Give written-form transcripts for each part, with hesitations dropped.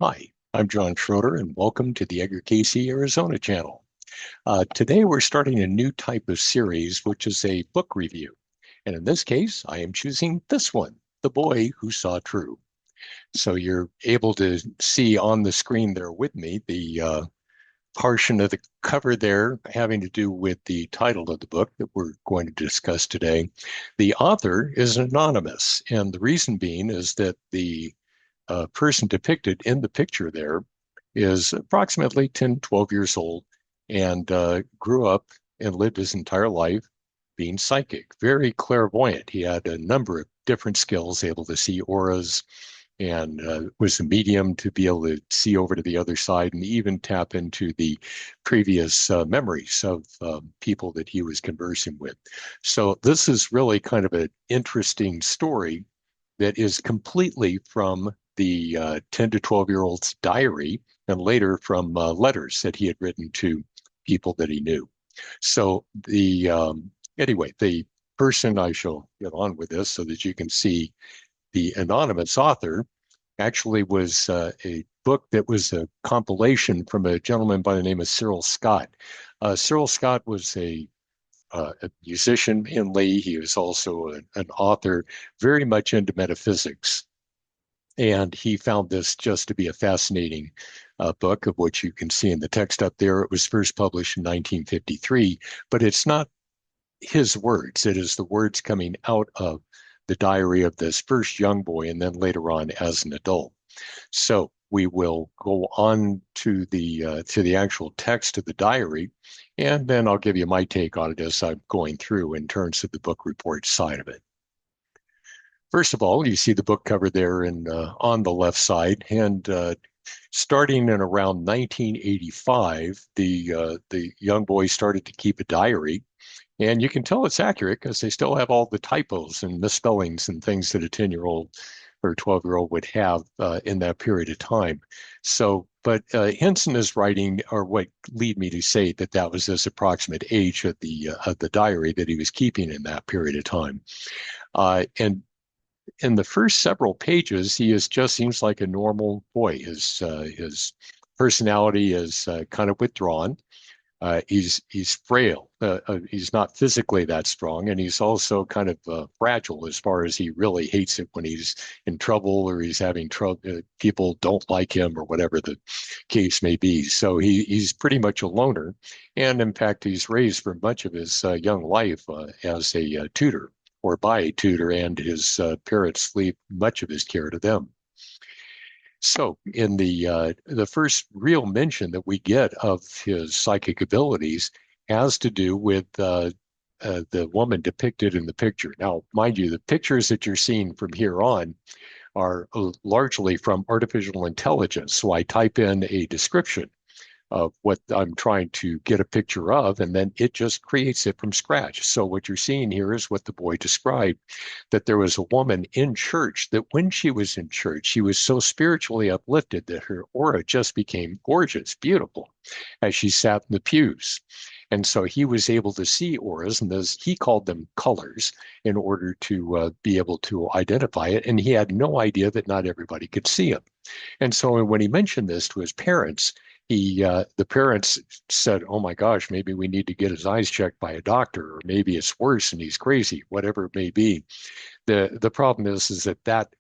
Hi, I'm John Schroeder, and welcome to the Edgar Casey, Arizona channel. Today, we're starting a new type of series, which is a book review. And in this case, I am choosing this one, The Boy Who Saw True. So you're able to see on the screen there with me the portion of the cover there having to do with the title of the book that we're going to discuss today. The author is anonymous, and the reason being is that the person depicted in the picture there is approximately 10, 12 years old and grew up and lived his entire life being psychic, very clairvoyant. He had a number of different skills, able to see auras, and was a medium to be able to see over to the other side and even tap into the previous memories of people that he was conversing with. So this is really kind of an interesting story that is completely from the 10 to 12-year-old's diary and later from letters that he had written to people that he knew. So anyway, the person, I shall get on with this so that you can see the anonymous author actually was a book that was a compilation from a gentleman by the name of Cyril Scott. Cyril Scott was a musician mainly. He was also an author, very much into metaphysics. And he found this just to be a fascinating book, of which you can see in the text up there. It was first published in 1953, but it's not his words. It is the words coming out of the diary of this first young boy and then later on as an adult. So we will go on to the actual text of the diary, and then I'll give you my take on it as I'm going through in terms of the book report side of it. First of all, you see the book cover there in on the left side, and starting in around 1985, the young boy started to keep a diary, and you can tell it's accurate because they still have all the typos and misspellings and things that a 10-year-old or 12-year-old would have in that period of time. So, but hints in his writing are what lead me to say that that was his approximate age of the diary that he was keeping in that period of time. And in the first several pages, he is just seems like a normal boy. His personality is kind of withdrawn. He's frail. He's not physically that strong, and he's also kind of fragile as far as he really hates it when he's in trouble or he's having trouble. People don't like him or whatever the case may be. So he's pretty much a loner, and in fact, he's raised for much of his young life as a tutor or by a tutor, and his parents leave much of his care to them. So, in the first real mention that we get of his psychic abilities has to do with the woman depicted in the picture. Now, mind you, the pictures that you're seeing from here on are largely from artificial intelligence. So I type in a description of what I'm trying to get a picture of, and then it just creates it from scratch. So what you're seeing here is what the boy described, that there was a woman in church that when she was in church, she was so spiritually uplifted that her aura just became gorgeous, beautiful, as she sat in the pews. And so he was able to see auras, and those he called them colors, in order to be able to identify it. And he had no idea that not everybody could see them. And so when he mentioned this to his parents, the parents said, "Oh my gosh, maybe we need to get his eyes checked by a doctor, or maybe it's worse and he's crazy, whatever it may be." The problem is that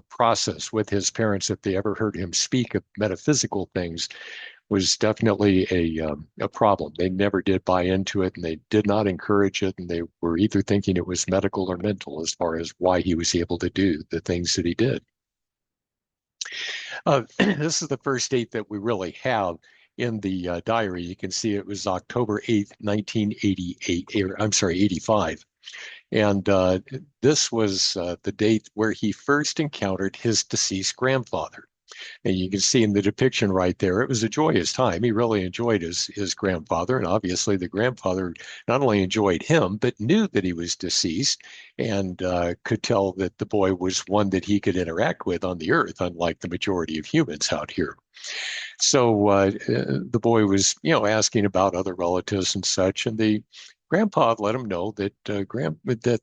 process with his parents, if they ever heard him speak of metaphysical things, was definitely a problem. They never did buy into it, and they did not encourage it, and they were either thinking it was medical or mental as far as why he was able to do the things that he did. This is the first date that we really have in the diary. You can see it was October 8th, 1988, or I'm sorry, 85. And this was the date where he first encountered his deceased grandfather. And you can see in the depiction right there, it was a joyous time. He really enjoyed his grandfather. And obviously, the grandfather not only enjoyed him, but knew that he was deceased and could tell that the boy was one that he could interact with on the earth, unlike the majority of humans out here. So the boy was, asking about other relatives and such. And the grandpa let him know that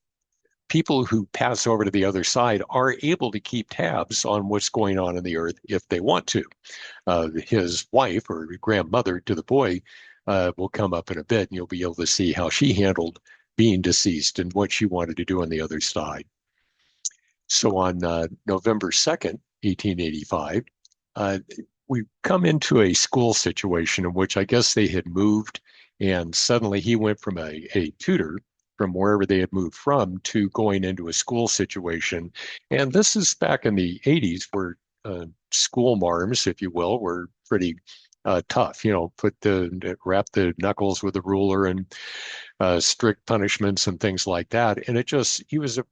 people who pass over to the other side are able to keep tabs on what's going on in the earth if they want to. His wife or grandmother to the boy will come up in a bit, and you'll be able to see how she handled being deceased and what she wanted to do on the other side. So on November 2nd, 1885, we come into a school situation in which I guess they had moved, and suddenly he went from a tutor from wherever they had moved from to going into a school situation. And this is back in the 80s where school marms, if you will, were pretty tough. Wrap the knuckles with a ruler and strict punishments and things like that. And he was a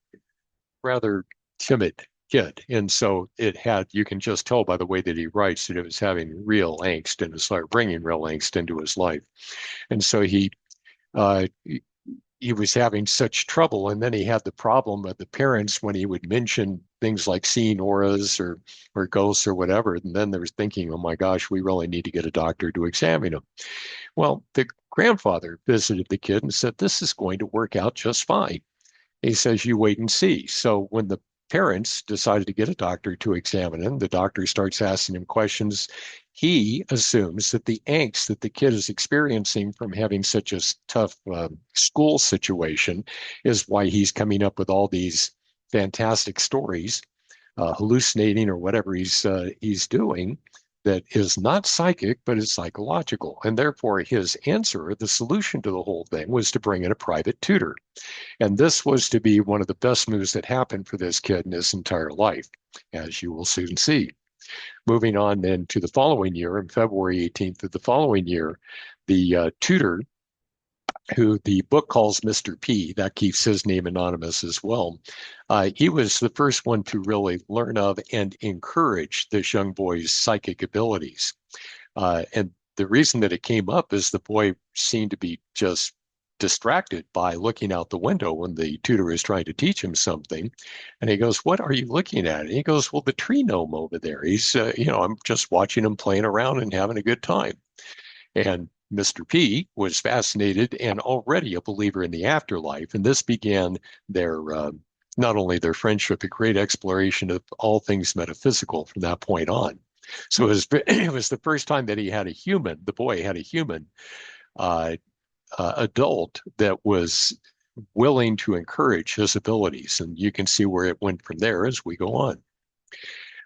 rather timid kid. And so you can just tell by the way that he writes that it was having real angst in his life, bringing real angst into his life. And so he was having such trouble. And then he had the problem of the parents when he would mention things like seeing auras or ghosts or whatever. And then they were thinking, oh my gosh, we really need to get a doctor to examine him. Well, the grandfather visited the kid and said, this is going to work out just fine. He says, you wait and see. So when the parents decided to get a doctor to examine him, the doctor starts asking him questions. He assumes that the angst that the kid is experiencing from having such a tough school situation is why he's coming up with all these fantastic stories, hallucinating or whatever he's doing that is not psychic, but is psychological. And therefore, his answer, the solution to the whole thing, was to bring in a private tutor. And this was to be one of the best moves that happened for this kid in his entire life, as you will soon see. Moving on then to the following year, on February 18th of the following year, the tutor, who the book calls Mr. P, that keeps his name anonymous as well, he was the first one to really learn of and encourage this young boy's psychic abilities. And the reason that it came up is the boy seemed to be just distracted by looking out the window when the tutor is trying to teach him something. And he goes, what are you looking at? And he goes, well, the tree gnome over there. He's, I'm just watching him playing around and having a good time. And Mr. P was fascinated and already a believer in the afterlife. And this began their, not only their friendship, a great exploration of all things metaphysical from that point on. So it was the first time that the boy had a human adult that was willing to encourage his abilities. And you can see where it went from there as we go on.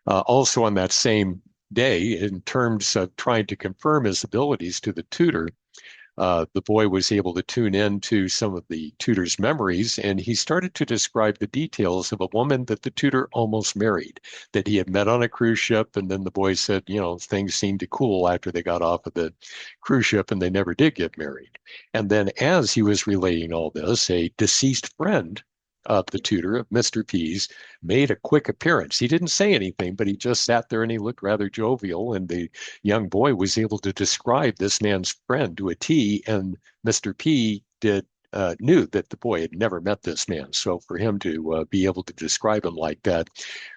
Also on that same day, in terms of trying to confirm his abilities to the tutor, the boy was able to tune in to some of the tutor's memories, and he started to describe the details of a woman that the tutor almost married, that he had met on a cruise ship. And then the boy said, things seemed to cool after they got off of the cruise ship and they never did get married. And then as he was relating all this, a deceased friend of the tutor, of Mr. P's, made a quick appearance. He didn't say anything, but he just sat there and he looked rather jovial. And the young boy was able to describe this man's friend to a T. And Mr. P knew that the boy had never met this man. So for him to be able to describe him like that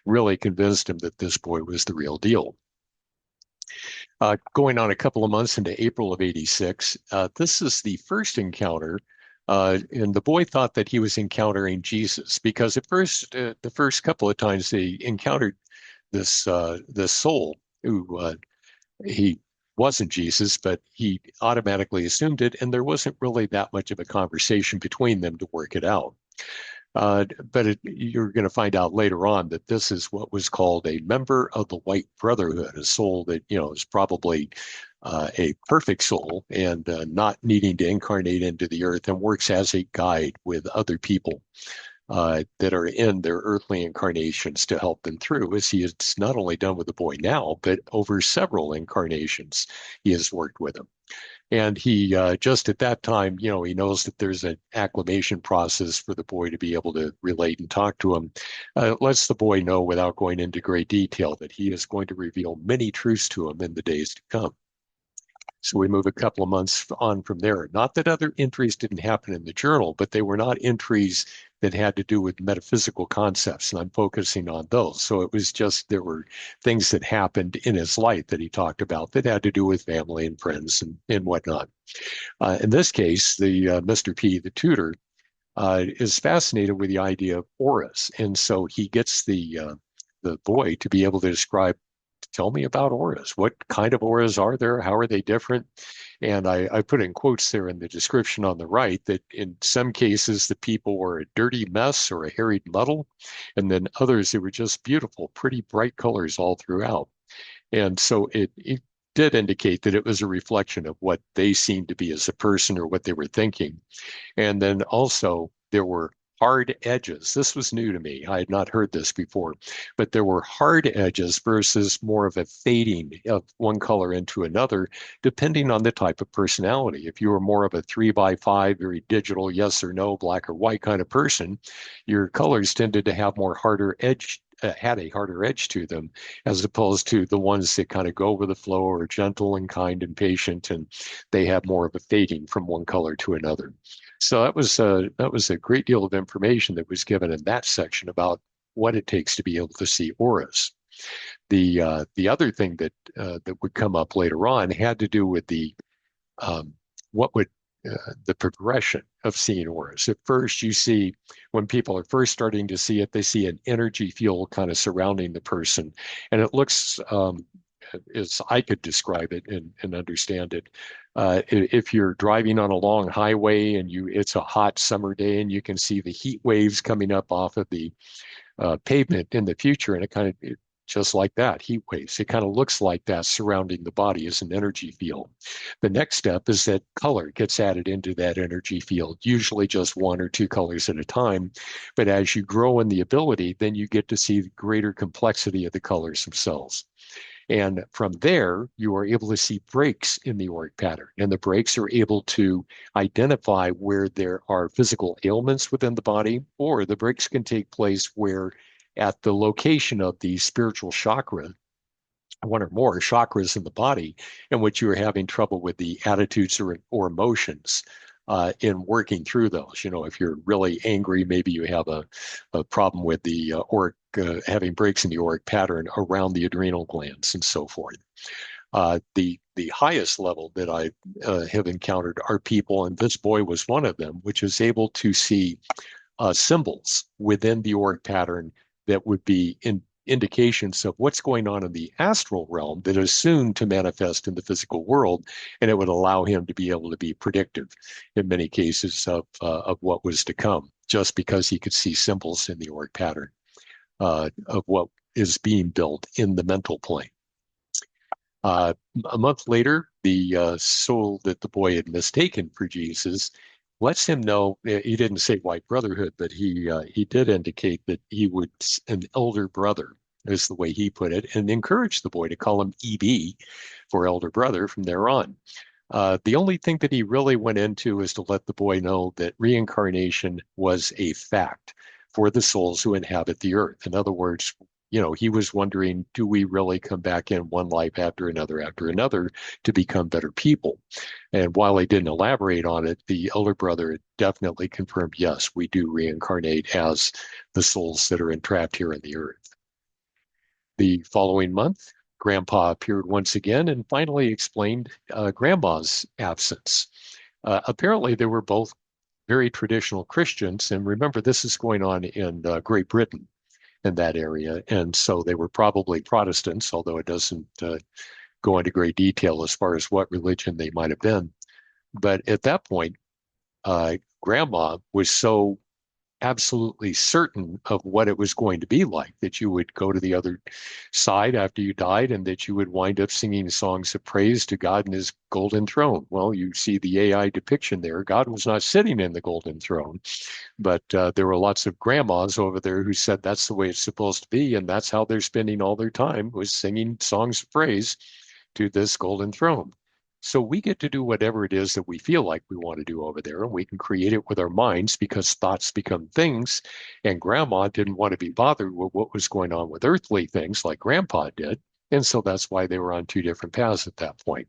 really convinced him that this boy was the real deal. Going on a couple of months into April of '86, this is the first encounter. And the boy thought that he was encountering Jesus because at first, the first couple of times they encountered this soul who he wasn't Jesus, but he automatically assumed it, and there wasn't really that much of a conversation between them to work it out. But you're going to find out later on that this is what was called a member of the White Brotherhood, a soul that is probably a perfect soul and not needing to incarnate into the earth, and works as a guide with other people that are in their earthly incarnations to help them through, as he has not only done with the boy now, but over several incarnations he has worked with him. And he just at that time, he knows that there's an acclimation process for the boy to be able to relate and talk to him. Lets the boy know, without going into great detail, that he is going to reveal many truths to him in the days to come. So we move a couple of months on from there. Not that other entries didn't happen in the journal, but they were not entries that had to do with metaphysical concepts, and I'm focusing on those. So it was just, there were things that happened in his life that he talked about that had to do with family and friends and whatnot. In this case, the Mr. P, the tutor, is fascinated with the idea of auras. And so he gets the boy to be able to describe, tell me about auras. What kind of auras are there? How are they different? And I put in quotes there in the description on the right that in some cases the people were a dirty mess or a harried muddle, and then others they were just beautiful, pretty bright colors all throughout. And so it did indicate that it was a reflection of what they seemed to be as a person or what they were thinking. And then also there were hard edges. This was new to me. I had not heard this before, but there were hard edges versus more of a fading of one color into another, depending on the type of personality. If you were more of a 3 by 5, very digital, yes or no, black or white kind of person, your colors tended to have more harder edge had a harder edge to them, as opposed to the ones that kind of go with the flow or gentle and kind and patient, and they have more of a fading from one color to another. So that was a great deal of information that was given in that section about what it takes to be able to see auras. The other thing that would come up later on had to do with um, what would the progression of seeing auras. At first, you see when people are first starting to see it, they see an energy field kind of surrounding the person, and it looks as I could describe it and understand it. If you're driving on a long highway and it's a hot summer day and you can see the heat waves coming up off of the pavement in the future, and just like that, heat waves. It kind of looks like that surrounding the body as an energy field. The next step is that color gets added into that energy field, usually just one or two colors at a time. But as you grow in the ability, then you get to see the greater complexity of the colors themselves. And from there, you are able to see breaks in the auric pattern. And the breaks are able to identify where there are physical ailments within the body, or the breaks can take place where at the location of the spiritual chakra, one or more chakras in the body, in which you are having trouble with the attitudes or emotions in working through those. You know, if you're really angry, maybe you have a problem with the auric, having breaks in the auric pattern around the adrenal glands and so forth. The highest level that I have encountered are people, and this boy was one of them, which is able to see symbols within the auric pattern that would be indications of what's going on in the astral realm that is soon to manifest in the physical world, and it would allow him to be able to be predictive in many cases of what was to come, just because he could see symbols in the auric pattern of what is being built in the mental plane. A month later, the soul that the boy had mistaken for Jesus lets him know. He didn't say white brotherhood, but he did indicate that he would an elder brother, is the way he put it, and encouraged the boy to call him EB for elder brother from there on. The only thing that he really went into is to let the boy know that reincarnation was a fact for the souls who inhabit the earth. In other words, you know, he was wondering, do we really come back in one life after another to become better people? And while he didn't elaborate on it, the elder brother definitely confirmed, yes, we do reincarnate as the souls that are entrapped here in the earth. The following month, Grandpa appeared once again and finally explained Grandma's absence. Apparently, they were both very traditional Christians, and remember, this is going on in Great Britain, in that area. And so they were probably Protestants, although it doesn't go into great detail as far as what religion they might have been. But at that point, Grandma was so absolutely certain of what it was going to be like, that you would go to the other side after you died and that you would wind up singing songs of praise to God and his golden throne. Well, you see the AI depiction there. God was not sitting in the golden throne, but there were lots of grandmas over there who said that's the way it's supposed to be, and that's how they're spending all their time, was singing songs of praise to this golden throne. So we get to do whatever it is that we feel like we want to do over there, and we can create it with our minds because thoughts become things. And Grandma didn't want to be bothered with what was going on with earthly things like Grandpa did. And so that's why they were on two different paths at that point.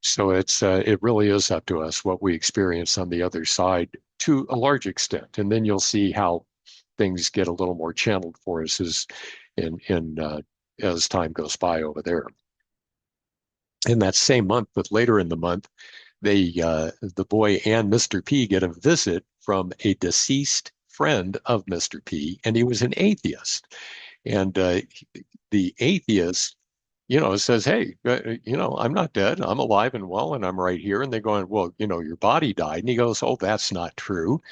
So it really is up to us what we experience on the other side to a large extent. And then you'll see how things get a little more channeled for us as time goes by over there. In that same month, but later in the month, the boy and Mr. P get a visit from a deceased friend of Mr. P, and he was an atheist. And the atheist, says, "Hey, I'm not dead. I'm alive and well, and I'm right here." And they're going, "Well, your body died." And he goes, "Oh, that's not true."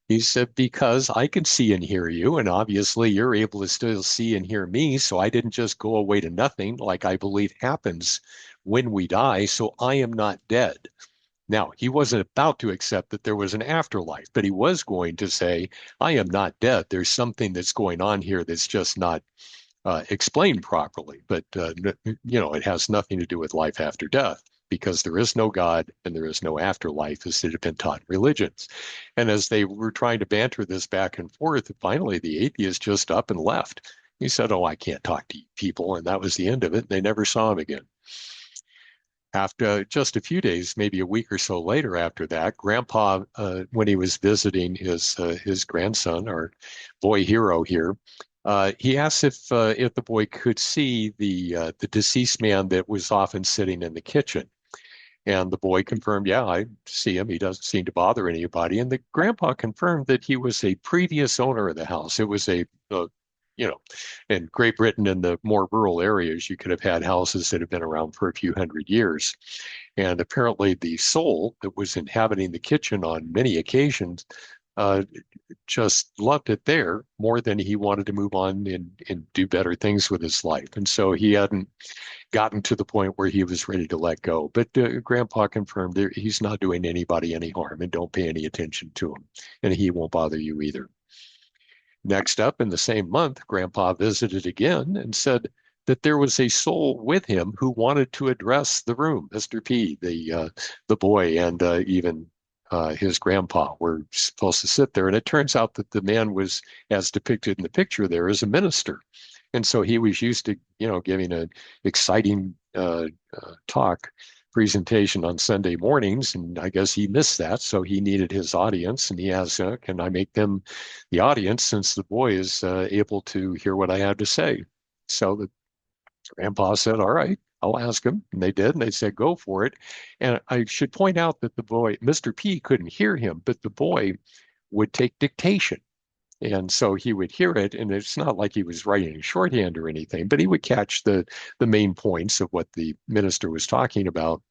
He said, "Because I can see and hear you, and obviously you're able to still see and hear me. So I didn't just go away to nothing like I believe happens when we die. So I am not dead." Now, he wasn't about to accept that there was an afterlife, but he was going to say, "I am not dead. There's something that's going on here that's just not explained properly." But, it has nothing to do with life after death, because there is no God and there is no afterlife as it had been taught in religions. And as they were trying to banter this back and forth, finally the atheist just up and left. He said, "Oh, I can't talk to you people." And that was the end of it. They never saw him again. After just a few days, maybe a week or so later after that, Grandpa, when he was visiting his grandson, our boy hero here, he asked if the boy could see the deceased man that was often sitting in the kitchen. And the boy confirmed, "Yeah, I see him. He doesn't seem to bother anybody." And the grandpa confirmed that he was a previous owner of the house. It was you know, in Great Britain, in the more rural areas, you could have had houses that have been around for a few hundred years. And apparently, the soul that was inhabiting the kitchen on many occasions uh, just loved it there more than he wanted to move on and do better things with his life. And so he hadn't gotten to the point where he was ready to let go. But Grandpa confirmed that he's not doing anybody any harm, and don't pay any attention to him. And he won't bother you either. Next up, in the same month, Grandpa visited again and said that there was a soul with him who wanted to address the room. Mr. P, the boy, and even his grandpa were supposed to sit there. And it turns out that the man was, as depicted in the picture there, is a minister. And so he was used to, giving an exciting talk presentation on Sunday mornings, and I guess he missed that, so he needed his audience, and he asked, "Can I make them the audience since the boy is able to hear what I have to say?" So the grandpa said, "All right, I'll ask him." And they did, and they said, "Go for it." And I should point out that the boy, Mr. P, couldn't hear him, but the boy would take dictation. And so he would hear it, and it's not like he was writing in shorthand or anything, but he would catch the main points of what the minister was talking about.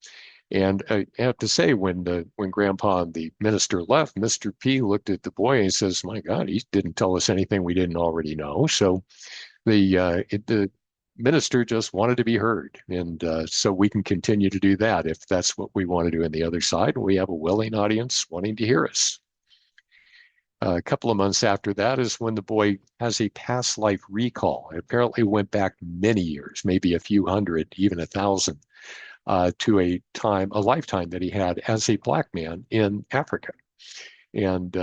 And I have to say, when Grandpa and the minister left, Mr. P looked at the boy and says, "My God, he didn't tell us anything we didn't already know." So the minister just wanted to be heard, and so we can continue to do that if that's what we want to do on the other side. We have a willing audience wanting to hear us. A couple of months after that is when the boy has a past life recall. It apparently went back many years, maybe a few hundred, even 1,000, to a lifetime that he had as a black man in Africa. And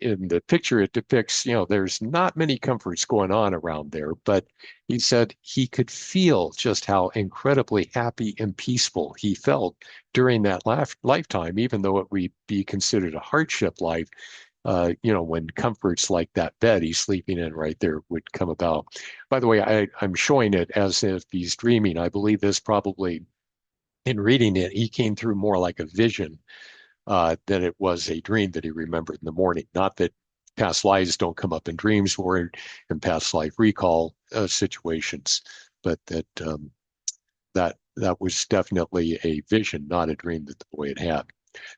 in the picture, it depicts, there's not many comforts going on around there, but he said he could feel just how incredibly happy and peaceful he felt during that lifetime, even though it would be considered a hardship life. When comforts like that bed he's sleeping in right there would come about. By the way, I'm showing it as if he's dreaming. I believe this probably, in reading it, he came through more like a vision than it was a dream that he remembered in the morning. Not that past lives don't come up in dreams or in past life recall situations, but that was definitely a vision, not a dream that the boy had had.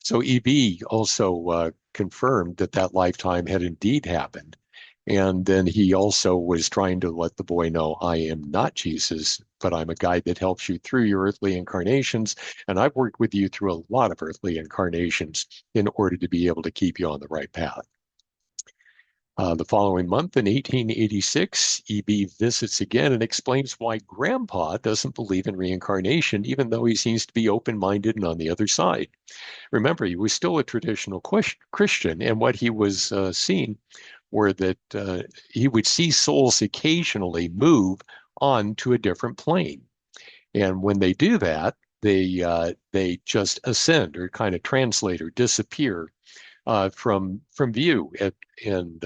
So EB also confirmed that lifetime had indeed happened. And then he also was trying to let the boy know, "I am not Jesus, but I'm a guide that helps you through your earthly incarnations. And I've worked with you through a lot of earthly incarnations in order to be able to keep you on the right path." The following month, in 1886, EB visits again and explains why Grandpa doesn't believe in reincarnation, even though he seems to be open-minded and on the other side. Remember, he was still a traditional Christian, and what he was seeing were that he would see souls occasionally move on to a different plane. And when they do that, they just ascend or kind of translate or disappear from view. And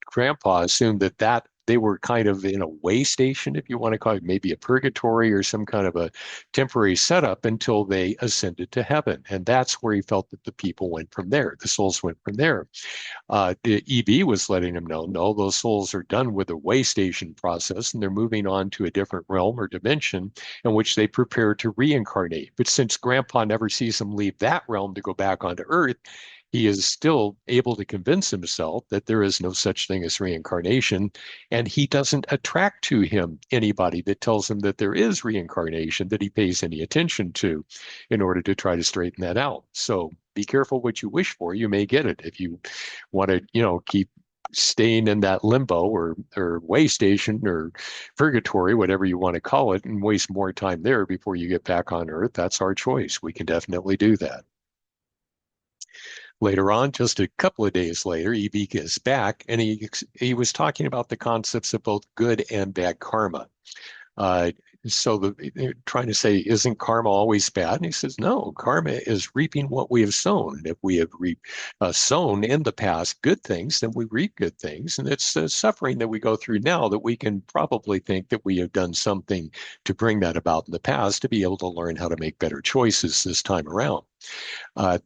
Grandpa assumed that they were kind of in a way station, if you want to call it, maybe a purgatory or some kind of a temporary setup until they ascended to heaven. And that's where he felt that the people went from there. The souls went from there. The EB was letting him know, no, those souls are done with the way station process and they're moving on to a different realm or dimension in which they prepare to reincarnate. But since Grandpa never sees him leave that realm to go back onto Earth, he is still able to convince himself that there is no such thing as reincarnation, and he doesn't attract to him anybody that tells him that there is reincarnation that he pays any attention to in order to try to straighten that out. So be careful what you wish for. You may get it if you want to, keep staying in that limbo or way station or purgatory, whatever you want to call it, and waste more time there before you get back on Earth. That's our choice. We can definitely do that. Later on, just a couple of days later, EB is back, and he was talking about the concepts of both good and bad karma. So they're trying to say, isn't karma always bad? And he says, no, karma is reaping what we have sown. And if we have sown in the past good things, then we reap good things. And it's the suffering that we go through now that we can probably think that we have done something to bring that about in the past to be able to learn how to make better choices this time around.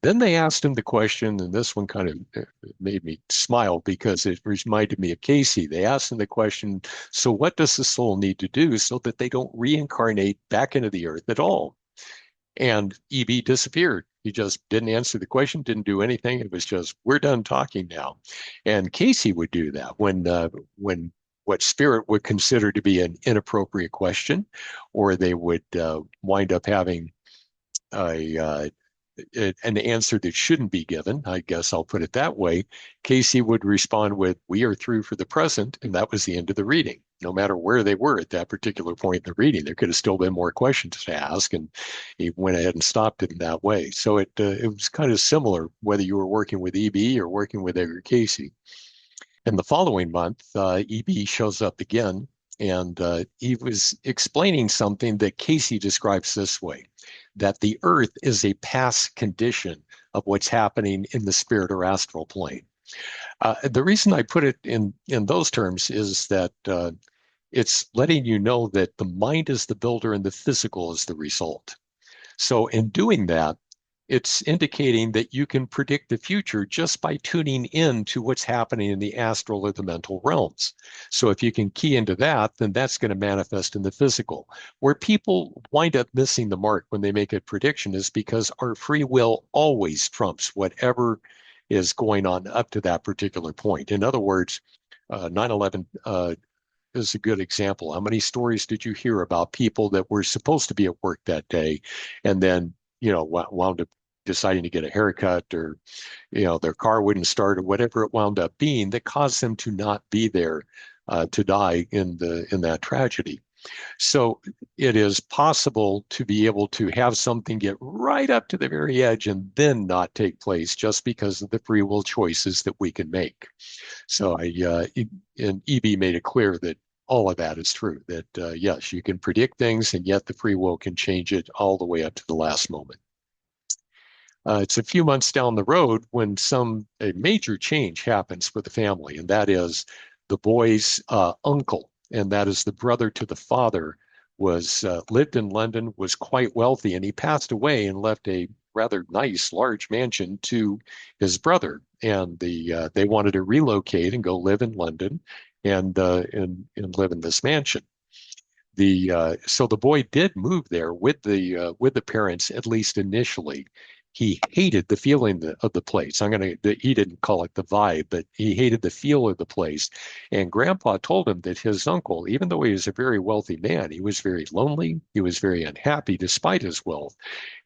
Then they asked him the question, and this one kind of made me smile because it reminded me of Casey. They asked him the question, so what does the soul need to do so that they don't reincarnate back into the earth at all? And EB disappeared. He just didn't answer the question, didn't do anything. It was just, we're done talking now. And Casey would do that when what spirit would consider to be an inappropriate question, or they would wind up having an answer that shouldn't be given, I guess I'll put it that way, Casey would respond with, we are through for the present, and that was the end of the reading. No matter where they were at that particular point in the reading, there could have still been more questions to ask, and he went ahead and stopped it in that way. So it was kind of similar whether you were working with EB or working with Edgar Casey. In the following month, EB shows up again, and he was explaining something that Casey describes this way, that the earth is a past condition of what's happening in the spirit or astral plane. The reason I put it in those terms is that it's letting you know that the mind is the builder and the physical is the result. So in doing that, it's indicating that you can predict the future just by tuning in to what's happening in the astral or the mental realms. So if you can key into that, then that's going to manifest in the physical. Where people wind up missing the mark when they make a prediction is because our free will always trumps whatever is going on up to that particular point. In other words, 9/11 is a good example. How many stories did you hear about people that were supposed to be at work that day and then wound up deciding to get a haircut, or their car wouldn't start, or whatever it wound up being that caused them to not be there to die in that tragedy. So it is possible to be able to have something get right up to the very edge and then not take place just because of the free will choices that we can make. So and EB made it clear that all of that is true, that yes, you can predict things, and yet the free will can change it all the way up to the last moment. It's a few months down the road when a major change happens for the family, and that is the boy's uncle, and that is the brother to the father, lived in London, was quite wealthy, and he passed away and left a rather nice, large mansion to his brother. And they wanted to relocate and go live in London and live in this mansion. So the boy did move there with the parents, at least initially. He hated the feeling of the place. He didn't call it the vibe, but he hated the feel of the place. And Grandpa told him that his uncle, even though he was a very wealthy man, he was very lonely. He was very unhappy despite his wealth.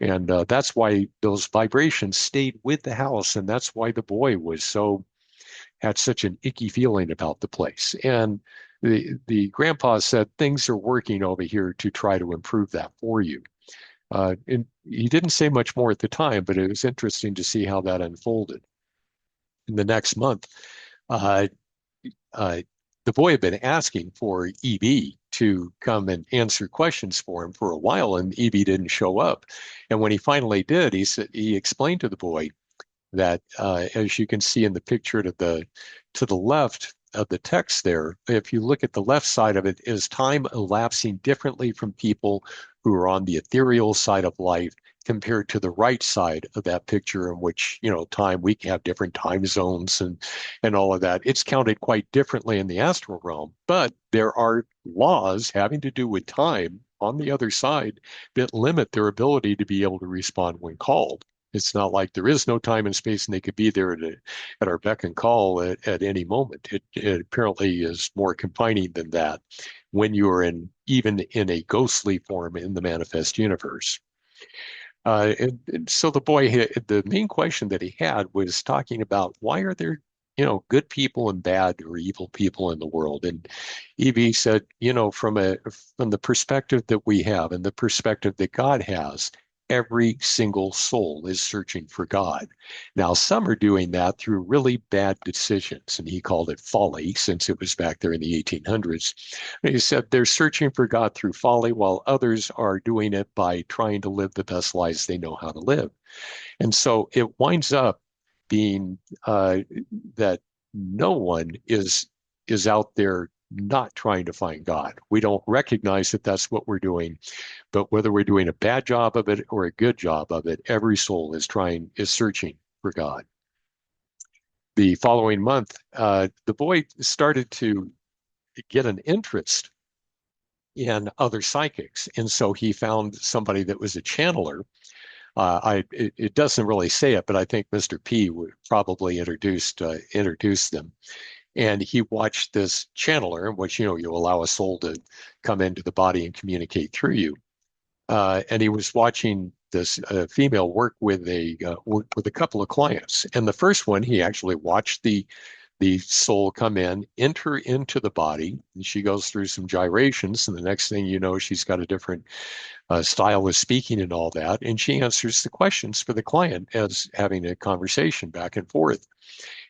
And that's why those vibrations stayed with the house. And that's why the boy had such an icky feeling about the place. And the grandpa said, things are working over here to try to improve that for you. And he didn't say much more at the time, but it was interesting to see how that unfolded. In the next month, the boy had been asking for EB to come and answer questions for him for a while, and EB didn't show up. And when he finally did, he explained to the boy that, as you can see in the picture to the left, the text there, if you look at the left side of it, is time elapsing differently from people who are on the ethereal side of life compared to the right side of that picture, in which, time, we have different time zones and all of that. It's counted quite differently in the astral realm, but there are laws having to do with time on the other side that limit their ability to be able to respond when called. It's not like there is no time and space and they could be there at our beck and call at any moment. It apparently is more confining than that when you are even in a ghostly form in the manifest universe. And so the main question that he had was talking about, why are there, good people and bad or evil people in the world? And Evie said, from the perspective that we have and the perspective that God has, every single soul is searching for God. Now, some are doing that through really bad decisions, and he called it folly, since it was back there in the 1800s. And he said they're searching for God through folly, while others are doing it by trying to live the best lives they know how to live. And so it winds up being that no one is out there not trying to find God. We don't recognize that that's what we're doing, but whether we're doing a bad job of it or a good job of it, every soul is searching for God. The following month, the boy started to get an interest in other psychics, and so he found somebody that was a channeler. It doesn't really say it, but I think Mr. P would probably introduce them. And he watched this channeler, in which, you allow a soul to come into the body and communicate through you. And he was watching this female work with a couple of clients. And the first one, he actually watched the soul come in, enter into the body, and she goes through some gyrations. And the next thing you know, she's got a different style of speaking and all that. And she answers the questions for the client as having a conversation back and forth.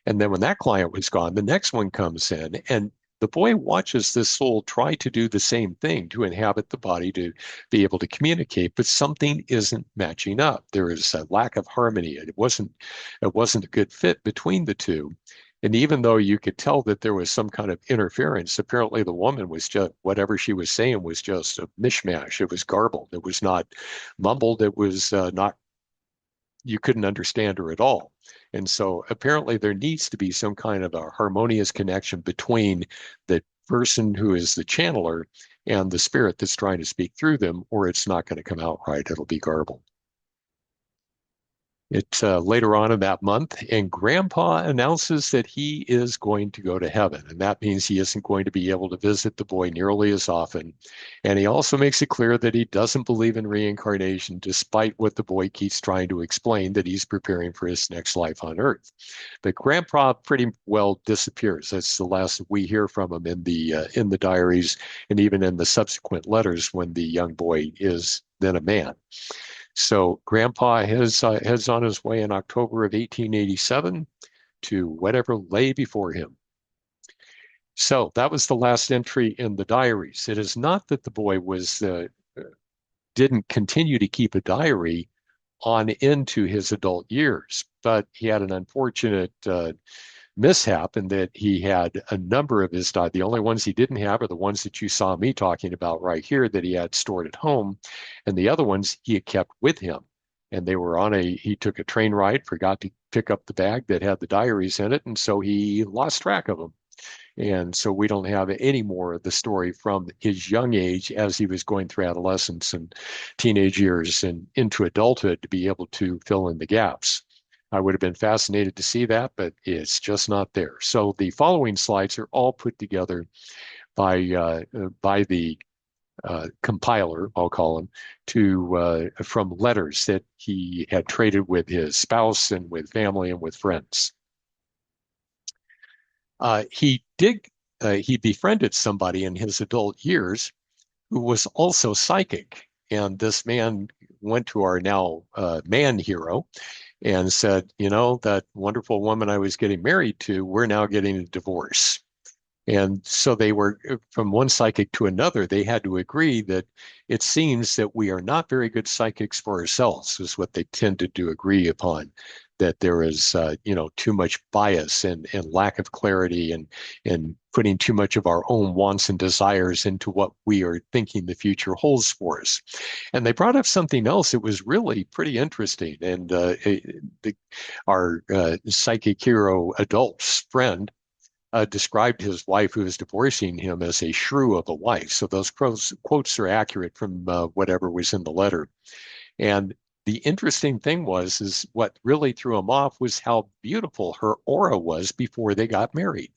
And then when that client was gone, the next one comes in, and the boy watches this soul try to do the same thing, to inhabit the body, to be able to communicate, but something isn't matching up. There is a lack of harmony. It wasn't a good fit between the two. And even though you could tell that there was some kind of interference, apparently the woman was just, whatever she was saying was just a mishmash. It was garbled. It was not mumbled. It was not, you couldn't understand her at all. And so apparently there needs to be some kind of a harmonious connection between the person who is the channeler and the spirit that's trying to speak through them, or it's not going to come out right. It'll be garbled. It's later on in that month, and Grandpa announces that he is going to go to heaven, and that means he isn't going to be able to visit the boy nearly as often. And he also makes it clear that he doesn't believe in reincarnation, despite what the boy keeps trying to explain, that he's preparing for his next life on Earth. But Grandpa pretty well disappears. That's the last we hear from him in the diaries, and even in the subsequent letters when the young boy is then a man. So Grandpa heads on his way in October of 1887 to whatever lay before him. So that was the last entry in the diaries. It is not that the boy didn't continue to keep a diary on into his adult years, but he had an unfortunate mishap in that he had a number of his the only ones he didn't have are the ones that you saw me talking about right here that he had stored at home, and the other ones he had kept with him. And they were he took a train ride, forgot to pick up the bag that had the diaries in it, and so he lost track of them. And so we don't have any more of the story from his young age as he was going through adolescence and teenage years and into adulthood to be able to fill in the gaps. I would have been fascinated to see that, but it's just not there. So the following slides are all put together by the compiler, I'll call him, from letters that he had traded with his spouse and with family and with friends. He befriended somebody in his adult years who was also psychic, and this man went to our now man hero and said, that wonderful woman I was getting married to, we're now getting a divorce. And so they were, from one psychic to another, they had to agree that it seems that we are not very good psychics for ourselves, is what they tended to agree upon. that there is, too much bias and lack of clarity and putting too much of our own wants and desires into what we are thinking the future holds for us. And they brought up something else that was really pretty interesting. And our psychic hero adult's friend described his wife who was divorcing him as a shrew of a wife. So those quotes are accurate from whatever was in the letter. And the interesting thing is what really threw him off was how beautiful her aura was before they got married.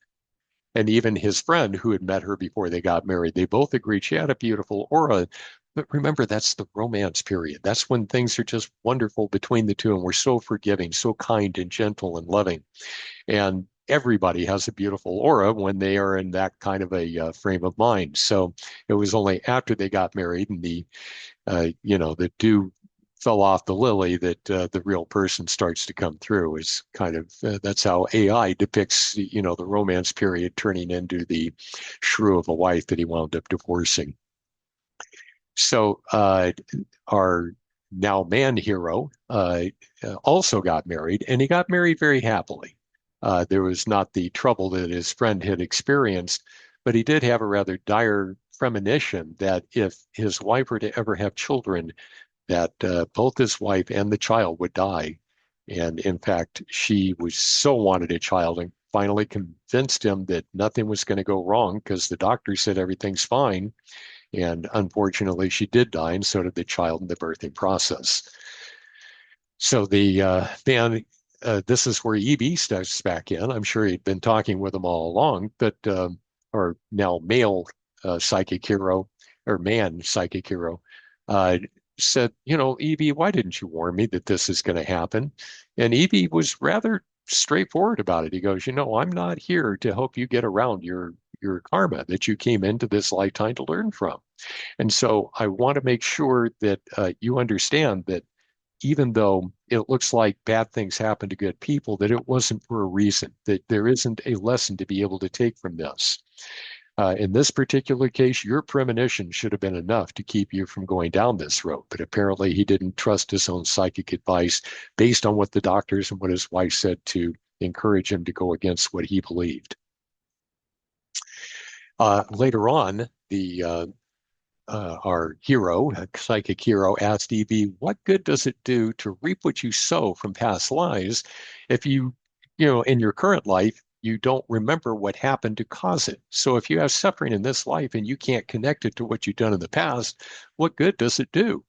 And even his friend who had met her before they got married, they both agreed she had a beautiful aura. But remember, that's the romance period. That's when things are just wonderful between the two, and we're so forgiving, so kind and gentle and loving. And everybody has a beautiful aura when they are in that kind of a frame of mind. So it was only after they got married and the dew fell off the lily that the real person starts to come through. Is kind of that's how AI depicts the romance period turning into the shrew of a wife that he wound up divorcing. So our now man hero also got married, and he got married very happily. There was not the trouble that his friend had experienced, but he did have a rather dire premonition that if his wife were to ever have children, that both his wife and the child would die. And in fact, she was so wanted a child and finally convinced him that nothing was going to go wrong because the doctor said everything's fine. And unfortunately, she did die, and so did the child in the birthing process. So the man, this is where EB steps back in. I'm sure he'd been talking with him all along, but our now male psychic hero, or man psychic hero, said, EB, why didn't you warn me that this is going to happen? And EB was rather straightforward about it. He goes, I'm not here to help you get around your karma that you came into this lifetime to learn from. And so I want to make sure that you understand that even though it looks like bad things happen to good people, that it wasn't for a reason, that there isn't a lesson to be able to take from this. In this particular case, your premonition should have been enough to keep you from going down this road. But apparently he didn't trust his own psychic advice based on what the doctors and what his wife said to encourage him to go against what he believed. Later on, our hero, psychic hero, asked Evie, what good does it do to reap what you sow from past lives if in your current life, you don't remember what happened to cause it? So if you have suffering in this life and you can't connect it to what you've done in the past, what good does it do?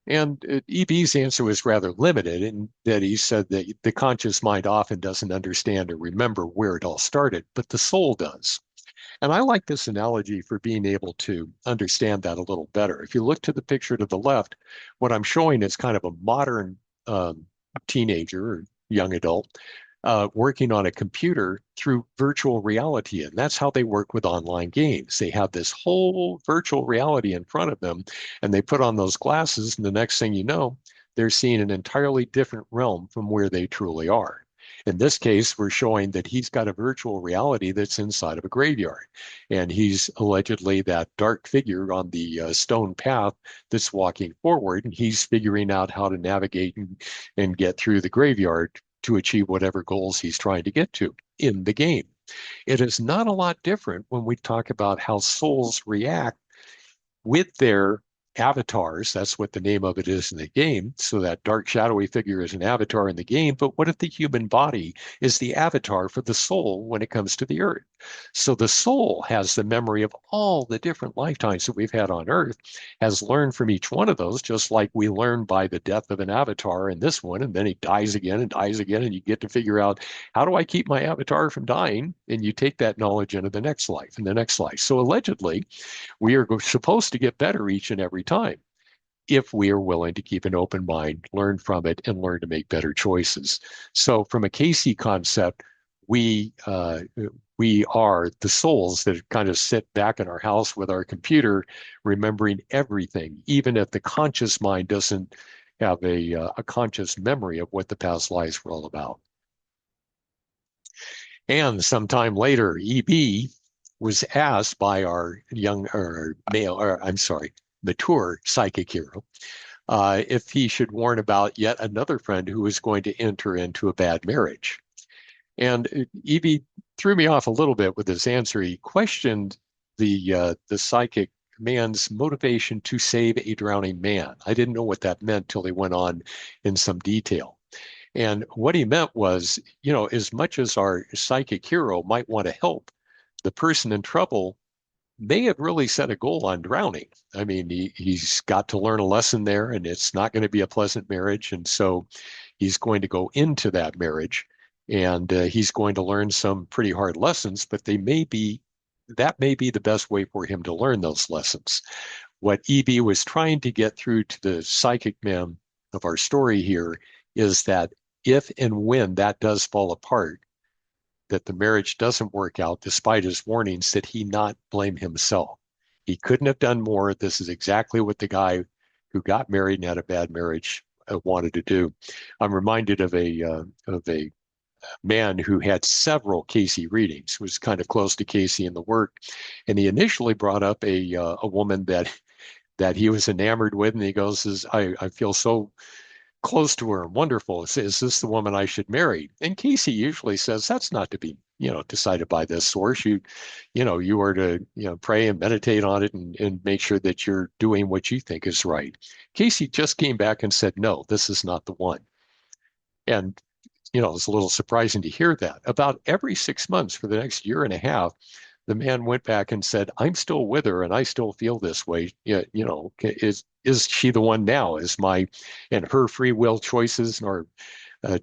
And EB's answer was rather limited in that he said that the conscious mind often doesn't understand or remember where it all started, but the soul does. And I like this analogy for being able to understand that a little better. If you look to the picture to the left, what I'm showing is kind of a modern teenager or young adult working on a computer through virtual reality. And that's how they work with online games. They have this whole virtual reality in front of them, and they put on those glasses, and the next thing you know, they're seeing an entirely different realm from where they truly are. In this case, we're showing that he's got a virtual reality that's inside of a graveyard. And he's allegedly that dark figure on the stone path that's walking forward. And he's figuring out how to navigate and get through the graveyard to achieve whatever goals he's trying to get to in the game. It is not a lot different when we talk about how souls react with their avatars. That's what the name of it is in the game. So that dark shadowy figure is an avatar in the game. But what if the human body is the avatar for the soul when it comes to the earth? So the soul has the memory of all the different lifetimes that we've had on earth, has learned from each one of those, just like we learn by the death of an avatar in this one, and then he dies again, and you get to figure out, how do I keep my avatar from dying? And you take that knowledge into the next life and the next life. So allegedly, we are supposed to get better each and every time if we are willing to keep an open mind, learn from it, and learn to make better choices. So from a Casey concept, we are the souls that kind of sit back in our house with our computer, remembering everything, even if the conscious mind doesn't have a conscious memory of what the past lives were all about. And sometime later, EB was asked by our mature psychic hero, if he should warn about yet another friend who was going to enter into a bad marriage. And Evie threw me off a little bit with his answer. He questioned the psychic man's motivation to save a drowning man. I didn't know what that meant till he went on in some detail. And what he meant was, as much as our psychic hero might want to help, the person in trouble may have really set a goal on drowning. I mean, he's got to learn a lesson there, and it's not going to be a pleasant marriage. And so he's going to go into that marriage, and he's going to learn some pretty hard lessons, but that may be the best way for him to learn those lessons. What EB was trying to get through to the psychic man of our story here is that if and when that does fall apart, that the marriage doesn't work out despite his warnings, that he not blame himself. He couldn't have done more. This is exactly what the guy who got married and had a bad marriage wanted to do. I'm reminded of a man who had several Casey readings, was kind of close to Casey in the work, and he initially brought up a woman that he was enamored with, and he goes, I feel so close to her, wonderful. Is this the woman I should marry? And Casey usually says that's not to be, decided by this source. You are to, pray and meditate on it and make sure that you're doing what you think is right. Casey just came back and said, no, this is not the one. And, it's a little surprising to hear that. About every 6 months for the next year and a half, the man went back and said, I'm still with her and I still feel this way. Is she the one now? And her free will choices or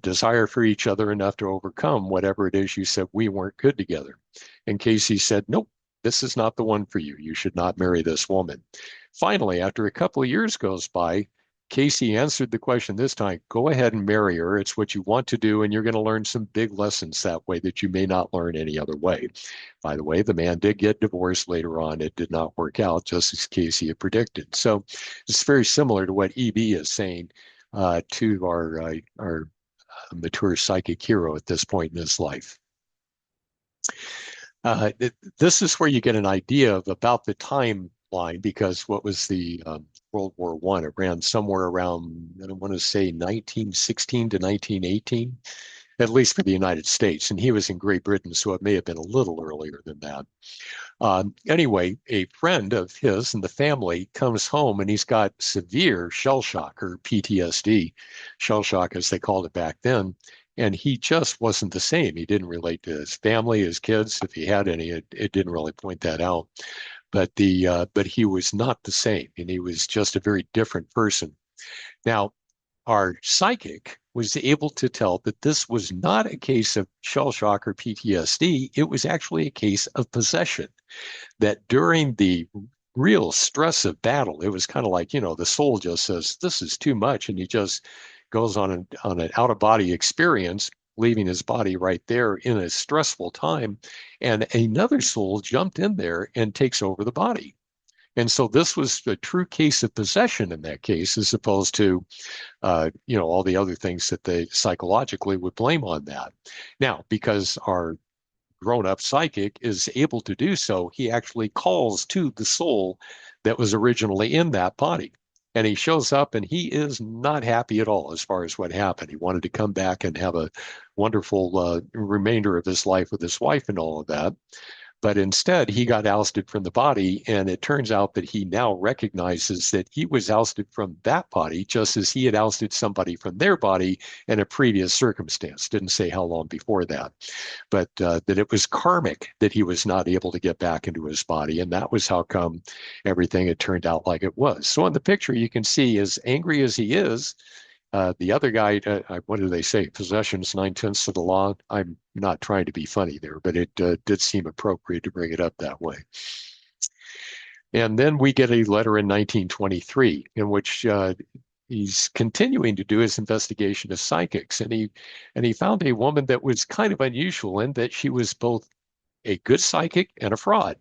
desire for each other enough to overcome whatever it is you said we weren't good together? And Casey said, nope, this is not the one for you. You should not marry this woman. Finally, after a couple of years goes by, Casey answered the question this time, go ahead and marry her. It's what you want to do, and you're going to learn some big lessons that way that you may not learn any other way. By the way, the man did get divorced later on. It did not work out just as Casey had predicted. So it's very similar to what EB is saying to our mature psychic hero at this point in his life. This is where you get an idea of about the timeline, because what was the World War I? It ran somewhere around, I want to say 1916 to 1918, at least for the United States. And he was in Great Britain, so it may have been a little earlier than that. Anyway, a friend of his and the family comes home and he's got severe shell shock, or PTSD, shell shock as they called it back then. And he just wasn't the same. He didn't relate to his family, his kids, if he had any. It didn't really point that out. But he was not the same, and he was just a very different person. Now, our psychic was able to tell that this was not a case of shell shock or PTSD. It was actually a case of possession. That during the real stress of battle, it was kind of like, the soul just says, this is too much, and he just goes on an out-of-body experience, leaving his body right there in a stressful time, and another soul jumped in there and takes over the body. And so this was a true case of possession in that case, as opposed to, all the other things that they psychologically would blame on that. Now, because our grown-up psychic is able to do so, he actually calls to the soul that was originally in that body. And he shows up and he is not happy at all as far as what happened. He wanted to come back and have a wonderful remainder of his life with his wife and all of that. But instead, he got ousted from the body. And it turns out that he now recognizes that he was ousted from that body, just as he had ousted somebody from their body in a previous circumstance. Didn't say how long before that, but that it was karmic that he was not able to get back into his body. And that was how come everything had turned out like it was. So in the picture, you can see, as angry as he is, the other guy, what do they say? Possession's 9/10 of the law. I'm not trying to be funny there, but it did seem appropriate to bring it up that way. And then we get a letter in 1923 in which he's continuing to do his investigation of psychics, and he found a woman that was kind of unusual in that she was both a good psychic and a fraud,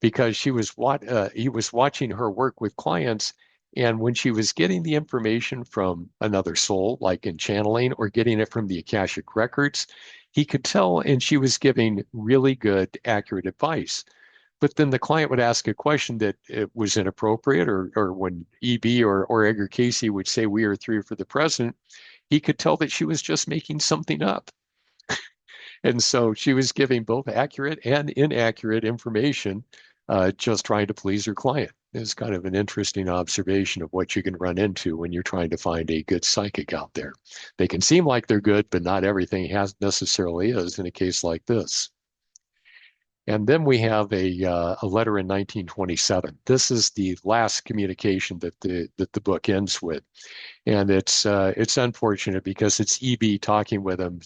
because he was watching her work with clients. And when she was getting the information from another soul, like in channeling or getting it from the Akashic records, he could tell, and she was giving really good, accurate advice. but then the client would ask a question that it was inappropriate, or when EB or Edgar Casey would say, "We are through for the present," he could tell that she was just making something up. And so she was giving both accurate and inaccurate information, just trying to please her client. It's kind of an interesting observation of what you can run into when you're trying to find a good psychic out there. They can seem like they're good, but not everything has necessarily is in a case like this. And then we have a letter in 1927. This is the last communication that the book ends with, and it's unfortunate because it's EB talking with him,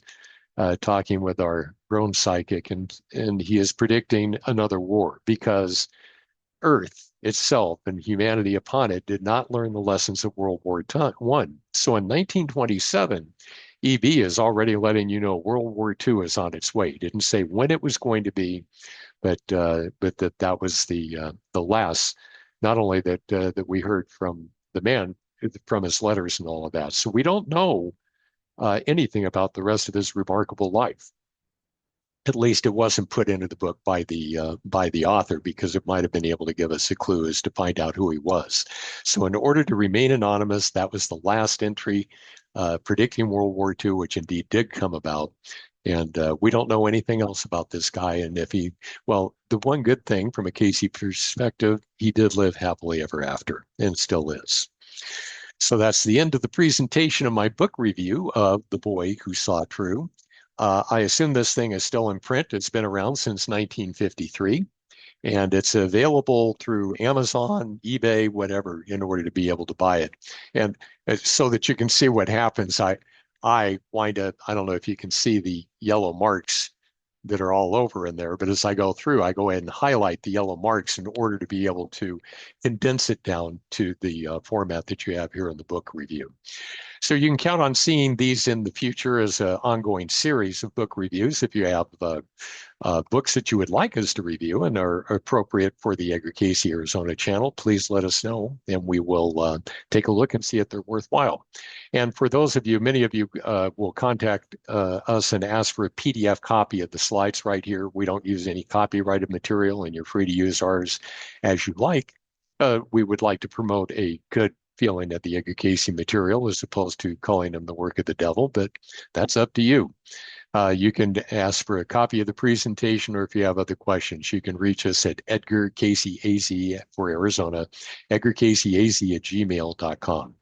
talking with our grown psychic, and he is predicting another war because Earth itself and humanity upon it did not learn the lessons of World War I. So in 1927, EB is already letting you know World War II is on its way. He didn't say when it was going to be, but that was the last, not only that we heard from the man, from his letters and all of that. So we don't know anything about the rest of his remarkable life. At least it wasn't put into the book by the author, because it might have been able to give us a clue as to find out who he was. So in order to remain anonymous, that was the last entry, predicting World War II, which indeed did come about. And we don't know anything else about this guy. And well, the one good thing from a Casey perspective, he did live happily ever after, and still is. So that's the end of the presentation of my book review of The Boy Who Saw True. I assume this thing is still in print. It's been around since 1953, and it's available through Amazon, eBay, whatever, in order to be able to buy it. And so that you can see what happens, I wind up, I don't know if you can see the yellow marks that are all over in there, but as I go through, I go ahead and highlight the yellow marks in order to be able to condense it down to the format that you have here in the book review. So you can count on seeing these in the future as an ongoing series of book reviews. If you have books that you would like us to review and are appropriate for the Edgar Casey Arizona channel, please let us know, and we will take a look and see if they're worthwhile. And for those of you, many of you will contact us and ask for a PDF copy of the slides right here. We don't use any copyrighted material, and you're free to use ours as you like. We would like to promote a good feeling at the Edgar Casey material as opposed to calling them the work of the devil, but that's up to you. You can ask for a copy of the presentation, or if you have other questions, you can reach us at Edgar Casey AZ for Arizona, edgarcaseyaz@gmail.com.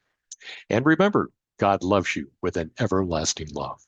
And remember, God loves you with an everlasting love.